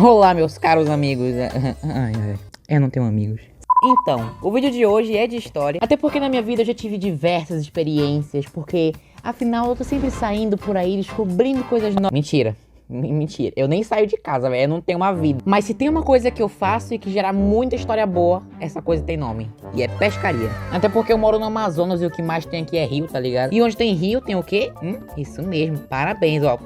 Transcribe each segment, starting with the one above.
Olá, meus caros amigos. Eu não tenho amigos. Então, o vídeo de hoje é de história. Até porque na minha vida eu já tive diversas experiências. Porque, afinal, eu tô sempre saindo por aí, descobrindo coisas novas. Mentira. Mentira, eu nem saio de casa, velho, eu não tenho uma vida. Mas se tem uma coisa que eu faço e que gera muita história boa, essa coisa tem nome. E é pescaria. Até porque eu moro no Amazonas e o que mais tem aqui é rio, tá ligado? E onde tem rio, tem o quê? Isso mesmo, parabéns, ó.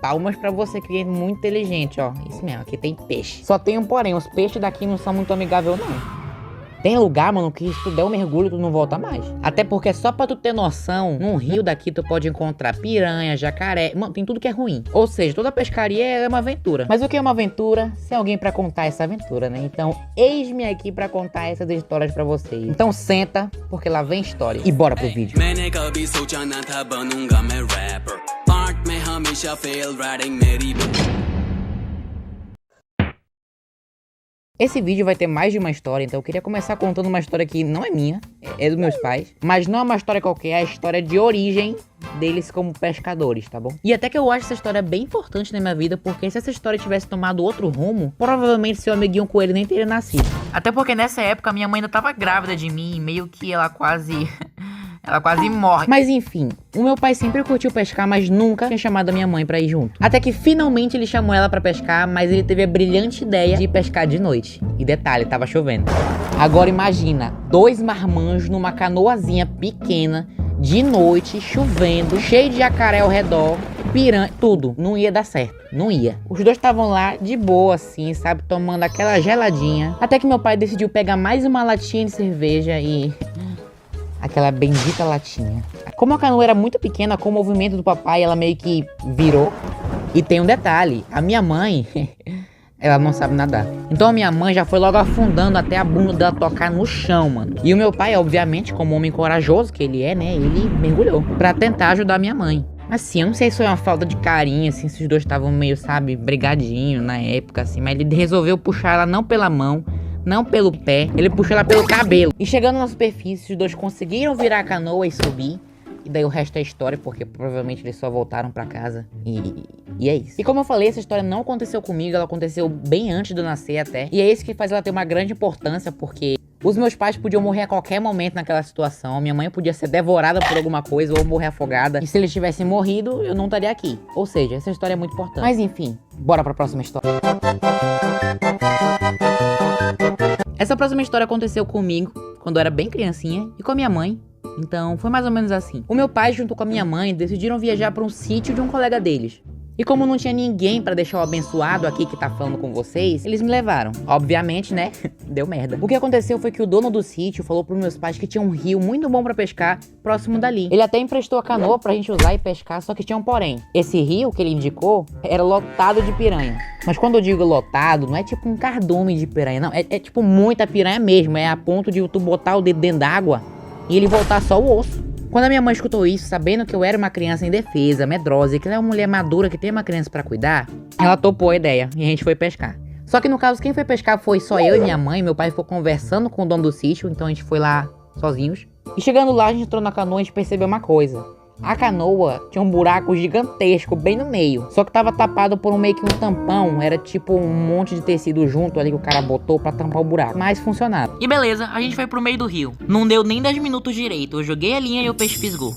Palmas pra você que é muito inteligente, ó. Isso mesmo, aqui tem peixe. Só tem um porém, os peixes daqui não são muito amigáveis, não. Tem lugar, mano, que se tu der um mergulho, tu não volta mais. Até porque só pra tu ter noção, num rio daqui tu pode encontrar piranha, jacaré, mano, tem tudo que é ruim. Ou seja, toda pescaria é uma aventura. Mas o que é uma aventura? Sem alguém pra contar essa aventura, né? Então, eis-me aqui pra contar essas histórias pra vocês. Então senta, porque lá vem história. E bora pro vídeo. Esse vídeo vai ter mais de uma história, então eu queria começar contando uma história que não é minha, é dos meus pais. Mas não é uma história qualquer, é a história de origem deles como pescadores, tá bom? E até que eu acho essa história bem importante na minha vida, porque se essa história tivesse tomado outro rumo, provavelmente seu amiguinho coelho nem teria nascido. Até porque nessa época minha mãe ainda tava grávida de mim, meio que ela quase morre. Mas enfim, o meu pai sempre curtiu pescar, mas nunca tinha chamado a minha mãe pra ir junto. Até que finalmente ele chamou ela pra pescar, mas ele teve a brilhante ideia de pescar de noite. E detalhe, tava chovendo. Agora imagina, 2 marmanjos numa canoazinha pequena, de noite, chovendo, cheio de jacaré ao redor, piranha, tudo. Não ia dar certo, não ia. Os dois estavam lá de boa assim, sabe, tomando aquela geladinha. Até que meu pai decidiu pegar mais uma latinha de cerveja e... aquela bendita latinha. Como a canoa era muito pequena, com o movimento do papai, ela meio que virou. E tem um detalhe, a minha mãe, ela não sabe nadar. Então a minha mãe já foi logo afundando até a bunda dela tocar no chão, mano. E o meu pai, obviamente, como homem corajoso que ele é, né, ele mergulhou pra tentar ajudar a minha mãe. Assim, eu não sei se foi uma falta de carinho, assim, se os dois estavam meio, sabe, brigadinho na época, assim. Mas ele resolveu puxar ela não pela mão, não pelo pé, ele puxou ela pelo cabelo. E chegando na superfície, os dois conseguiram virar a canoa e subir. E daí o resto é história, porque provavelmente eles só voltaram pra casa. E é isso. E como eu falei, essa história não aconteceu comigo, ela aconteceu bem antes de eu nascer até. E é isso que faz ela ter uma grande importância, porque os meus pais podiam morrer a qualquer momento naquela situação. Minha mãe podia ser devorada por alguma coisa ou morrer afogada. E se eles tivessem morrido, eu não estaria aqui. Ou seja, essa história é muito importante. Mas enfim, bora pra próxima história. Essa próxima história aconteceu comigo quando eu era bem criancinha e com a minha mãe. Então foi mais ou menos assim. O meu pai junto com a minha mãe decidiram viajar para um sítio de um colega deles. E como não tinha ninguém pra deixar o abençoado aqui que tá falando com vocês, eles me levaram. Obviamente, né? Deu merda. O que aconteceu foi que o dono do sítio falou pros meus pais que tinha um rio muito bom pra pescar próximo dali. Ele até emprestou a canoa pra gente usar e pescar, só que tinha um porém. Esse rio que ele indicou era lotado de piranha. Mas quando eu digo lotado, não é tipo um cardume de piranha, não. É tipo muita piranha mesmo. É a ponto de tu botar o dedo dentro d'água e ele voltar só o osso. Quando a minha mãe escutou isso, sabendo que eu era uma criança indefesa, medrosa e que ela é uma mulher madura que tem uma criança pra cuidar, ela topou a ideia e a gente foi pescar. Só que no caso, quem foi pescar foi só eu e minha mãe. Meu pai ficou conversando com o dono do sítio, então a gente foi lá sozinhos. E chegando lá, a gente entrou na canoa e a gente percebeu uma coisa. A canoa tinha um buraco gigantesco bem no meio, só que tava tapado por meio que um tampão. Era tipo um monte de tecido junto ali que o cara botou pra tampar o buraco, mas funcionava. E beleza, a gente foi pro meio do rio. Não deu nem 10 minutos direito, eu joguei a linha e o peixe fisgou.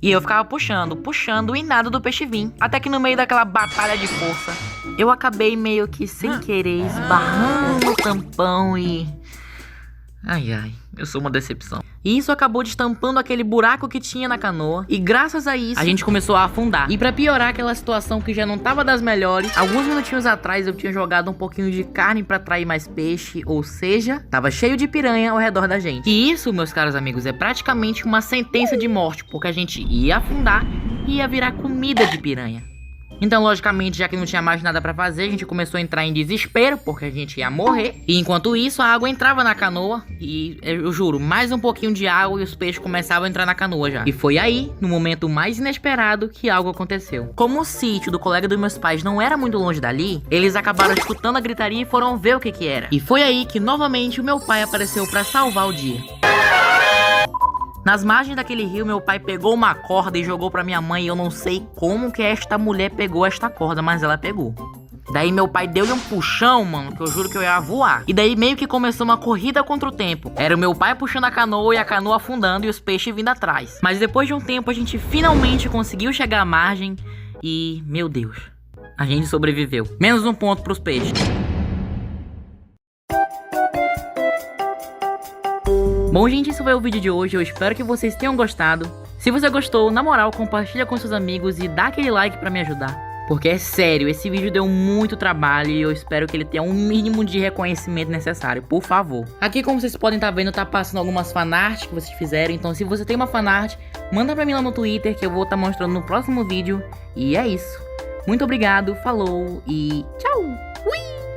E eu ficava puxando e nada do peixe vir. Até que no meio daquela batalha de força, eu acabei meio que sem querer esbarrando o tampão e... Ai, eu sou uma decepção. E isso acabou destampando aquele buraco que tinha na canoa. E graças a isso, a gente começou a afundar. E pra piorar aquela situação que já não tava das melhores, alguns minutinhos atrás eu tinha jogado um pouquinho de carne pra atrair mais peixe. Ou seja, tava cheio de piranha ao redor da gente. E isso, meus caros amigos, é praticamente uma sentença de morte, porque a gente ia afundar e ia virar comida de piranha. Então, logicamente, já que não tinha mais nada pra fazer, a gente começou a entrar em desespero, porque a gente ia morrer. E enquanto isso, a água entrava na canoa e, eu juro, mais um pouquinho de água e os peixes começavam a entrar na canoa já. E foi aí, no momento mais inesperado, que algo aconteceu. Como o sítio do colega dos meus pais não era muito longe dali, eles acabaram escutando a gritaria e foram ver o que era. E foi aí que, novamente, o meu pai apareceu pra salvar o dia. Nas margens daquele rio, meu pai pegou uma corda e jogou pra minha mãe. E eu não sei como que esta mulher pegou esta corda, mas ela pegou. Daí meu pai deu-lhe um puxão, mano, que eu juro que eu ia voar. E daí meio que começou uma corrida contra o tempo. Era o meu pai puxando a canoa e a canoa afundando e os peixes vindo atrás. Mas depois de um tempo a gente finalmente conseguiu chegar à margem e, meu Deus, a gente sobreviveu. Menos um ponto pros peixes. Bom, gente, esse foi o vídeo de hoje. Eu espero que vocês tenham gostado. Se você gostou, na moral, compartilha com seus amigos e dá aquele like pra me ajudar. Porque é sério, esse vídeo deu muito trabalho e eu espero que ele tenha um mínimo de reconhecimento necessário, por favor. Aqui, como vocês podem estar vendo, tá passando algumas fanarts que vocês fizeram. Então se você tem uma fanart, manda pra mim lá no Twitter que eu vou estar mostrando no próximo vídeo. E é isso. Muito obrigado, falou e tchau! Ui!